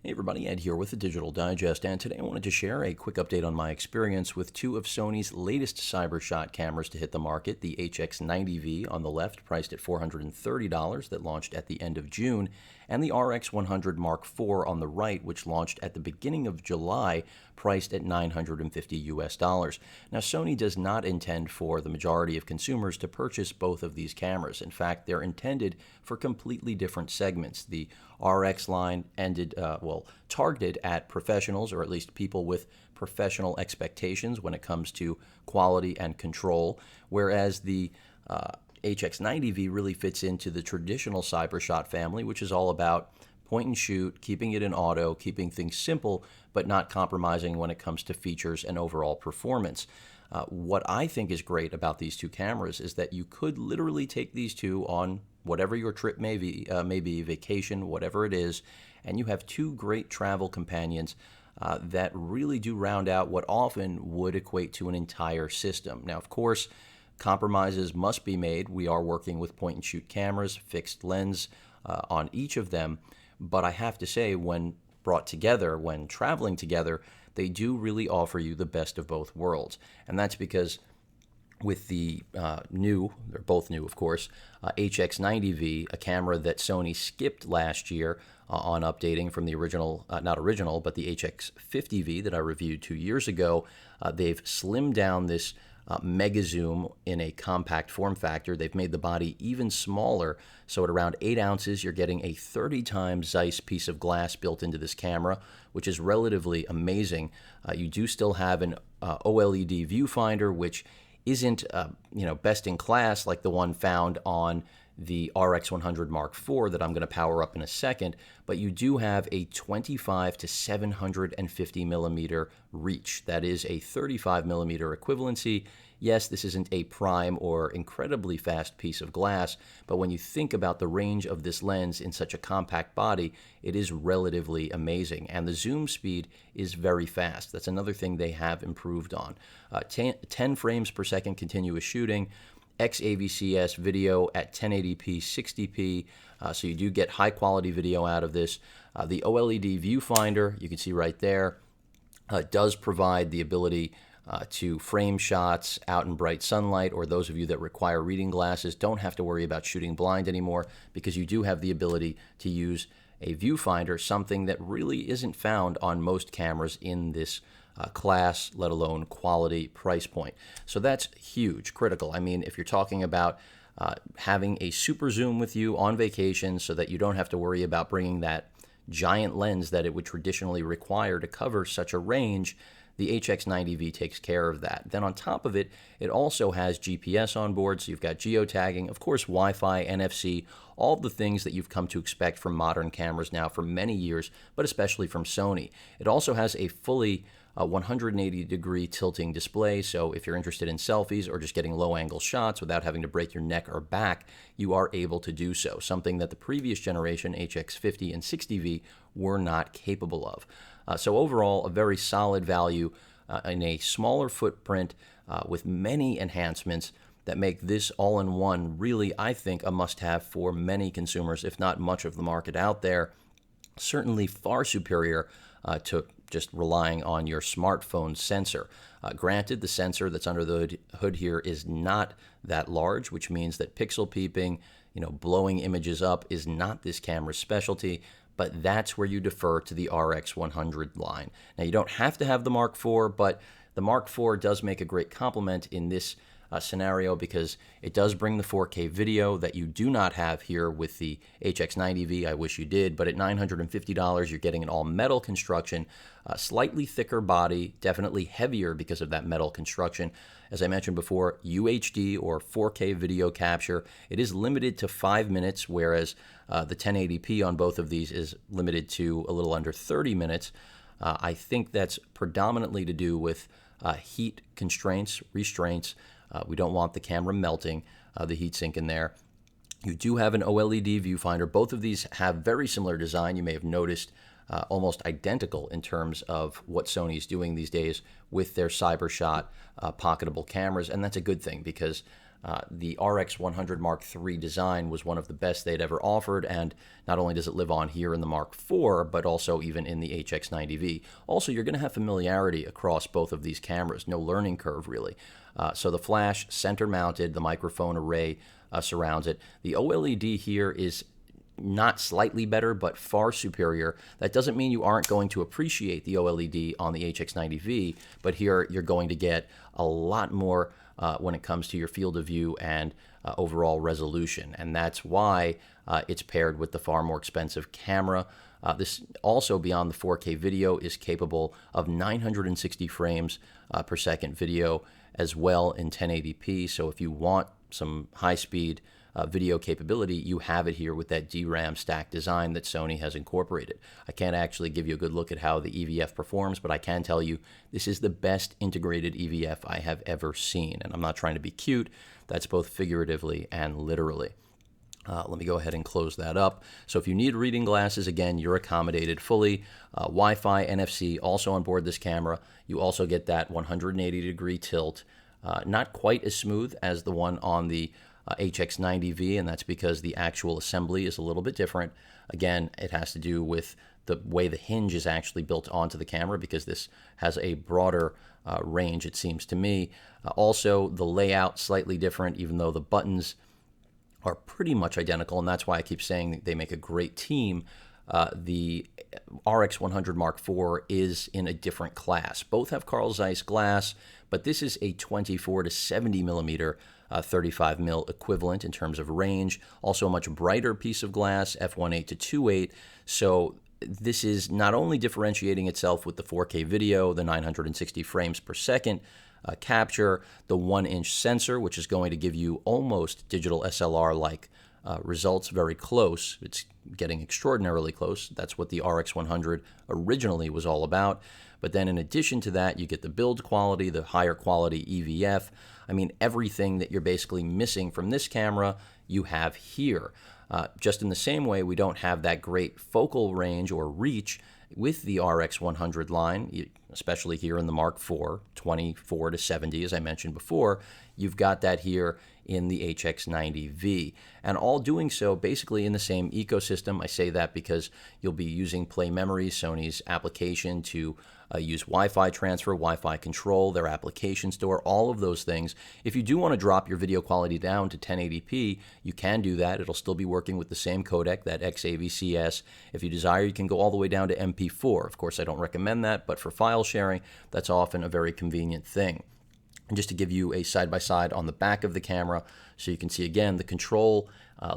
Hey everybody, Ed here with the Digital Digest, and today I wanted to share a quick update on my experience with two of Sony's latest CyberShot cameras to hit the market, the HX90V on the left, priced at $430, that launched at the end of June, and the RX100 IV on the right, which launched at the beginning of July, priced at $950. Now, Sony does not intend for the majority of consumers to purchase both of these cameras. In fact, they're intended for completely different segments. The RX line targeted at professionals, or at least people with professional expectations when it comes to quality and control, whereas the HX90V really fits into the traditional CyberShot family, which is all about point and shoot, keeping it in auto, keeping things simple, but not compromising when it comes to features and overall performance. What I think is great about these two cameras is that you could literally take these two on whatever your trip may be, vacation, whatever it is, and you have two great travel companions that really do round out what often would equate to an entire system. Now, of course, compromises must be made. We are working with point-and-shoot cameras, fixed lens on each of them, but I have to say, when brought together, when traveling together, they do really offer you the best of both worlds. And that's because with the they're both new, of course, HX90V, a camera that Sony skipped last year on updating from the original, not original, but the HX50V that I reviewed 2 years ago. They've slimmed down this mega zoom in a compact form factor. They've made the body even smaller, so at around 8 ounces, you're getting a 30 times Zeiss piece of glass built into this camera, which is relatively amazing. You do still have an OLED viewfinder, which isn't best in class like the one found on the RX100 IV that I'm going to power up in a second, but you do have a 25 to 750 millimeter reach. That is a 35 millimeter equivalency. Yes, this isn't a prime or incredibly fast piece of glass, but when you think about the range of this lens in such a compact body, it is relatively amazing. And the zoom speed is very fast. That's another thing they have improved on. 10 frames per second continuous shooting, XAVCS video at 1080p 60p, so you do get high quality video out of this. The OLED viewfinder, you can see right there, does provide the ability to frame shots out in bright sunlight, or those of you that require reading glasses don't have to worry about shooting blind anymore, because you do have the ability to use a viewfinder, something that really isn't found on most cameras in this class, let alone quality price point. So that's huge, critical. I mean, if you're talking about having a super zoom with you on vacation so that you don't have to worry about bringing that giant lens that it would traditionally require to cover such a range, the HX90V takes care of that. Then on top of it, it also has GPS on board, so you've got geotagging, of course, Wi-Fi, NFC, all the things that you've come to expect from modern cameras now for many years, but especially from Sony. It also has a fully 180-degree tilting display, so if you're interested in selfies or just getting low-angle shots without having to break your neck or back, you are able to do so, something that the previous generation HX50 and 60V were not capable of. So overall, a very solid value in a smaller footprint with many enhancements that make this all-in-one really, I think, a must-have for many consumers, if not much of the market out there. Certainly far superior to just relying on your smartphone sensor. Granted, the sensor that's under the hood here is not that large, which means that pixel peeping, blowing images up is not this camera's specialty, but that's where you defer to the RX100 line. Now, you don't have to have the Mark IV, but the Mark IV does make a great complement in this scenario, because it does bring the 4K video that you do not have here with the HX90V. I wish you did, but at $950, you're getting an all-metal construction, slightly thicker body, definitely heavier because of that metal construction. As I mentioned before, UHD or 4K video capture. It is limited to 5 minutes, whereas the 1080p on both of these is limited to a little under 30 minutes. I think that's predominantly to do with heat constraints, restraints. We don't want the camera melting, the heatsink in there. You do have an OLED viewfinder. Both of these have very similar design. You may have noticed almost identical in terms of what Sony is doing these days with their CyberShot pocketable cameras, and that's a good thing, because The RX100 Mark III design was one of the best they'd ever offered, and not only does it live on here in the Mark IV, but also even in the HX90V. Also, you're going to have familiarity across both of these cameras, no learning curve really. So the flash, center mounted, the microphone array surrounds it. The OLED here is not slightly better, but far superior. That doesn't mean you aren't going to appreciate the OLED on the HX90V, but here you're going to get a lot more when it comes to your field of view and overall resolution, and that's why it's paired with the far more expensive camera. This also, beyond the 4K video, is capable of 960 frames per second video as well in 1080p, so if you want some high-speed video capability, you have it here with that DRAM stack design that Sony has incorporated. I can't actually give you a good look at how the EVF performs, but I can tell you this is the best integrated EVF I have ever seen. And I'm not trying to be cute. That's both figuratively and literally. Let me go ahead and close that up. So if you need reading glasses, again, you're accommodated fully. Wi-Fi, NFC, also on board this camera. You also get that 180-degree tilt. Not quite as smooth as the one on the HX90V, and that's because the actual assembly is a little bit different. Again, it has to do with the way the hinge is actually built onto the camera, because this has a broader range, it seems to me. Also, the layout slightly different, even though the buttons are pretty much identical, and that's why I keep saying they make a great team. The RX100 Mark IV is in a different class. Both have Carl Zeiss glass, but this is a 24 to 70 millimeter 35 mil equivalent in terms of range. Also a much brighter piece of glass, f1.8 to 2.8. So this is not only differentiating itself with the 4K video, the 960 frames per second capture, the 1-inch sensor, which is going to give you almost digital SLR-like results, very close. It's getting extraordinarily close. That's what the RX100 originally was all about. But then in addition to that, you get the build quality, the higher quality EVF. I mean, everything that you're basically missing from this camera, you have here. Just in the same way, we don't have that great focal range or reach with the RX100 line, especially here in the Mark IV, 24 to 70, as I mentioned before. You've got that here in the HX90V, and all doing so basically in the same ecosystem. I say that because you'll be using Play Memory, Sony's application, to use Wi-Fi transfer, Wi-Fi control, their application store, all of those things. If you do want to drop your video quality down to 1080p, you can do that. It'll still be working with the same codec, that XAVCS. If you desire, you can go all the way down to MP4. Of course, I don't recommend that, but for file sharing, that's often a very convenient thing. And just to give you a side-by-side on the back of the camera, so you can see again the control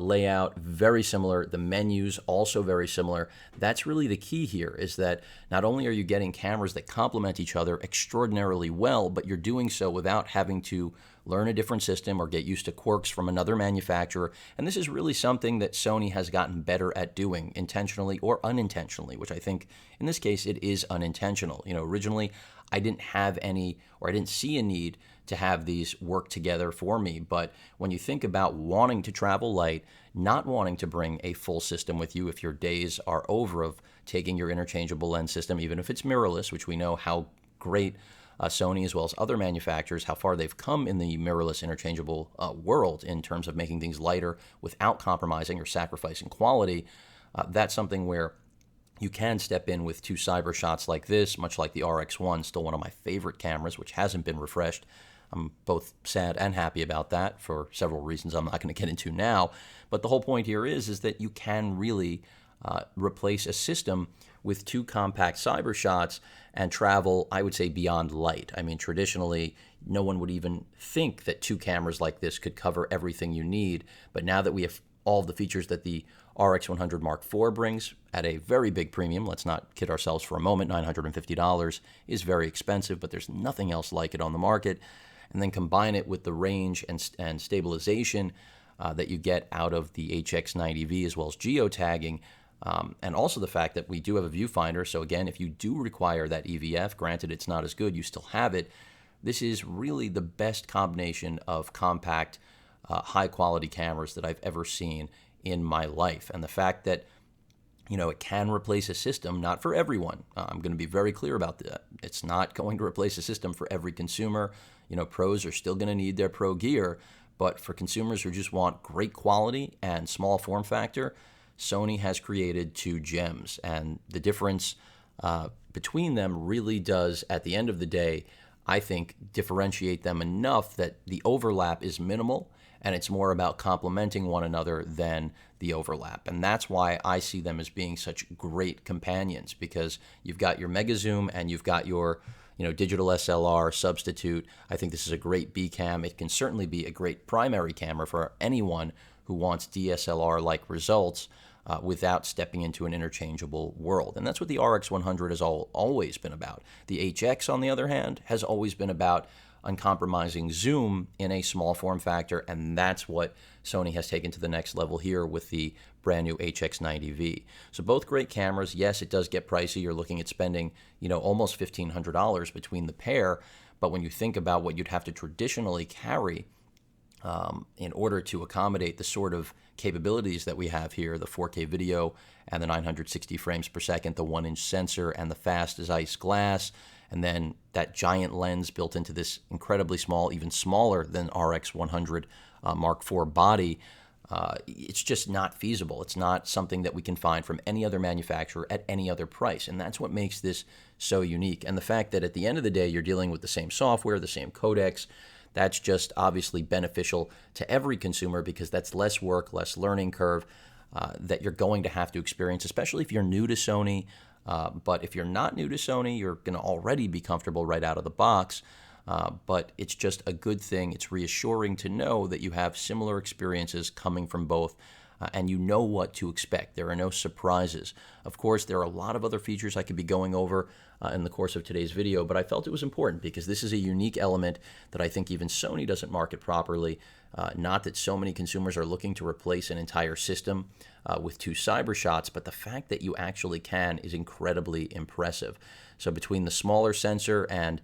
layout, very similar. The menus also very similar. That's really the key here, is that not only are you getting cameras that complement each other extraordinarily well, but you're doing so without having to learn a different system or get used to quirks from another manufacturer. And this is really something that Sony has gotten better at doing, intentionally or unintentionally, which I think in this case it is unintentional. You know, originally I didn't have any, or I didn't see a need to have these work together for me. But when you think about wanting to travel light, not wanting to bring a full system with you if your days are over of taking your interchangeable lens system, even if it's mirrorless, which we know how great Sony, as well as other manufacturers, how far they've come in the mirrorless interchangeable world in terms of making things lighter without compromising or sacrificing quality. That's something where you can step in with two cyber shots like this, much like the RX1, still one of my favorite cameras, which hasn't been refreshed. I'm both sad and happy about that for several reasons I'm not going to get into now. But the whole point here is that you can really replace a system with two compact cyber shots and travel, I would say, beyond light. I mean, traditionally, no one would even think that two cameras like this could cover everything you need. But now that we have all of the features that the RX100 Mark IV brings at a very big premium, let's not kid ourselves for a moment, $950 is very expensive, but there's nothing else like it on the market. And then combine it with the range and stabilization that you get out of the HX90V, as well as geotagging, and also the fact that we do have a viewfinder. So again, if you do require that EVF, granted it's not as good, you still have it. This is really the best combination of compact, high-quality cameras that I've ever seen in my life. And the fact that, you know, it can replace a system, not for everyone. I'm going to be very clear about that. It's not going to replace a system for every consumer. You know, pros are still going to need their pro gear, But for consumers who just want great quality and small form factor, Sony has created two gems. And the difference between them really does, at the end of the day, I think, differentiate them enough that the overlap is minimal, and it's more about complementing one another than the overlap. And that's why I see them as being such great companions, because you've got your mega zoom and you've got your digital SLR substitute. I think this is a great B cam. It can certainly be a great primary camera for anyone who wants DSLR-like results without stepping into an interchangeable world. And that's what the RX100 has always been about. The HX, on the other hand, has always been about uncompromising zoom in a small form factor, and that's what Sony has taken to the next level here with the brand new HX90V. So both great cameras. Yes, it does get pricey. You're looking at spending, almost $1,500 between the pair, but when you think about what you'd have to traditionally carry in order to accommodate the sort of capabilities that we have here, the 4K video and the 960 frames per second, the 1-inch sensor and the fast as ice glass, and then that giant lens built into this incredibly small, even smaller than RX100 Mark IV body, it's just not feasible. It's not something that we can find from any other manufacturer at any other price, and that's what makes this so unique. And the fact that at the end of the day, you're dealing with the same software, the same codecs, that's just obviously beneficial to every consumer, because that's less work, less learning curve that you're going to have to experience, especially if you're new to Sony. But if you're not new to Sony, you're going to already be comfortable right out of the box. But it's just a good thing. It's reassuring to know that you have similar experiences coming from both, and you know what to expect. There are no surprises. Of course, there are a lot of other features I could be going over in the course of today's video, but I felt it was important because this is a unique element that I think even Sony doesn't market properly. Not that so many consumers are looking to replace an entire system with two cyber shots, but the fact that you actually can is incredibly impressive. So between the smaller sensor and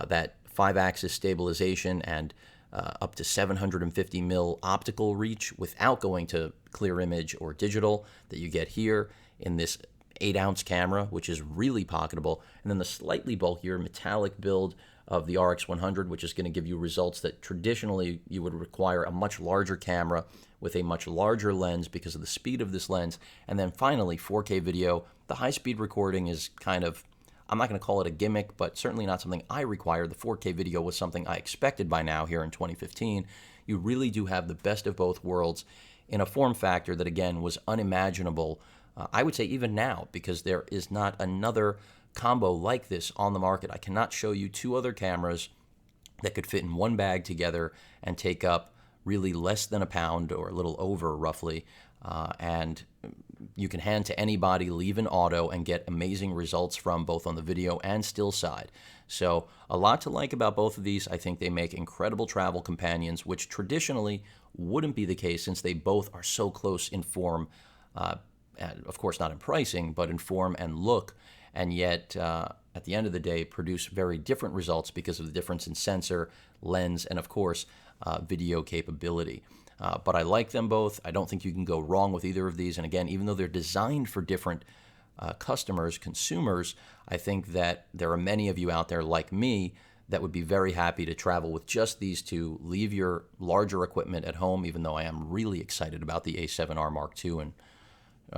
that 5-axis stabilization and up to 750 mil optical reach without going to clear image or digital that you get here in this 8-ounce camera, which is really pocketable, and then the slightly bulkier metallic build of the RX100, which is going to give you results that traditionally you would require a much larger camera with a much larger lens because of the speed of this lens. And then finally, 4K video. The high-speed recording is kind of, I'm not going to call it a gimmick, but certainly not something I require. The 4K video was something I expected by now here in 2015. You really do have the best of both worlds in a form factor that, again, was unimaginable, I would say even now, because there is not another combo like this on the market. I cannot show you two other cameras that could fit in one bag together and take up really less than a pound or a little over roughly, and you can hand to anybody, leave in auto, and get amazing results from both on the video and still side. So a lot to like about both of these. I think they make incredible travel companions, which traditionally wouldn't be the case since they both are so close in form, and of course not in pricing, but in form and look, and yet at the end of the day produce very different results because of the difference in sensor, lens, and of course video capability. But I like them both. I don't think you can go wrong with either of these. And again, even though they're designed for different customers, consumers, I think that there are many of you out there like me that would be very happy to travel with just these two, leave your larger equipment at home, even though I am really excited about the A7R Mark II, and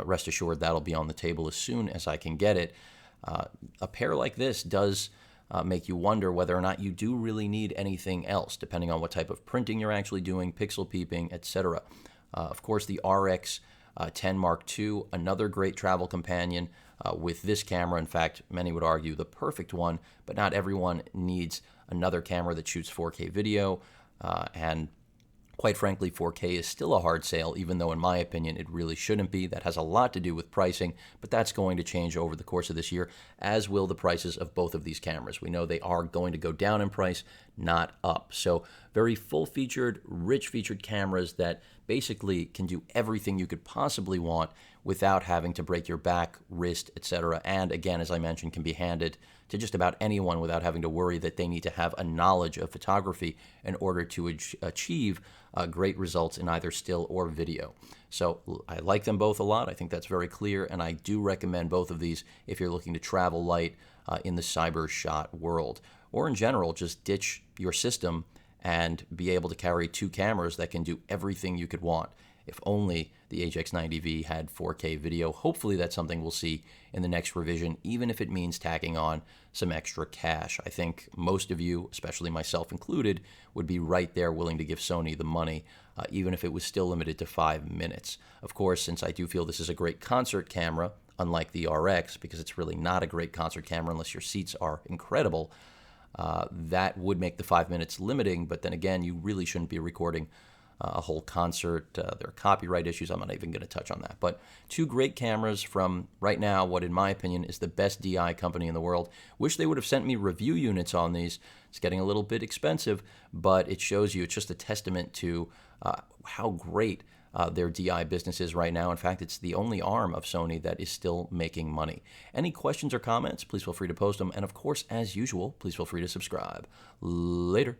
rest assured that'll be on the table as soon as I can get it. A pair like this does make you wonder whether or not you do really need anything else, depending on what type of printing you're actually doing, pixel peeping, etc. Of course, the RX10 Mark II, another great travel companion with this camera. In fact, many would argue the perfect one, but not everyone needs another camera that shoots 4K video, and quite frankly, 4K is still a hard sale, even though in my opinion it really shouldn't be. That has a lot to do with pricing, but that's going to change over the course of this year, as will the prices of both of these cameras. We know they are going to go down in price, not up. So very full-featured, rich-featured cameras that basically can do everything you could possibly want without having to break your back, wrist, etc. And again, as I mentioned, can be handed to just about anyone without having to worry that they need to have a knowledge of photography in order to achieve great results in either still or video. So I like them both a lot. I think that's very clear, and I do recommend both of these if you're looking to travel light in the cyber shot world. Or in general, just ditch your system and be able to carry two cameras that can do everything you could want. If only the HX90V had 4K video. Hopefully that's something we'll see in the next revision, even if it means tacking on some extra cash. I think most of you, especially myself included, would be right there willing to give Sony the money, even if it was still limited to 5 minutes. Of course, since I do feel this is a great concert camera, unlike the RX, because it's really not a great concert camera unless your seats are incredible, that would make the 5 minutes limiting, but then again, you really shouldn't be recording a whole concert. There are copyright issues. I'm not even going to touch on that. But two great cameras from right now, what in my opinion is the best DI company in the world. Wish they would have sent me review units on these. It's getting a little bit expensive, but it shows you, it's just a testament to how great their DI business is right now. In fact, it's the only arm of Sony that is still making money. Any questions or comments, please feel free to post them. And of course, as usual, please feel free to subscribe. Later.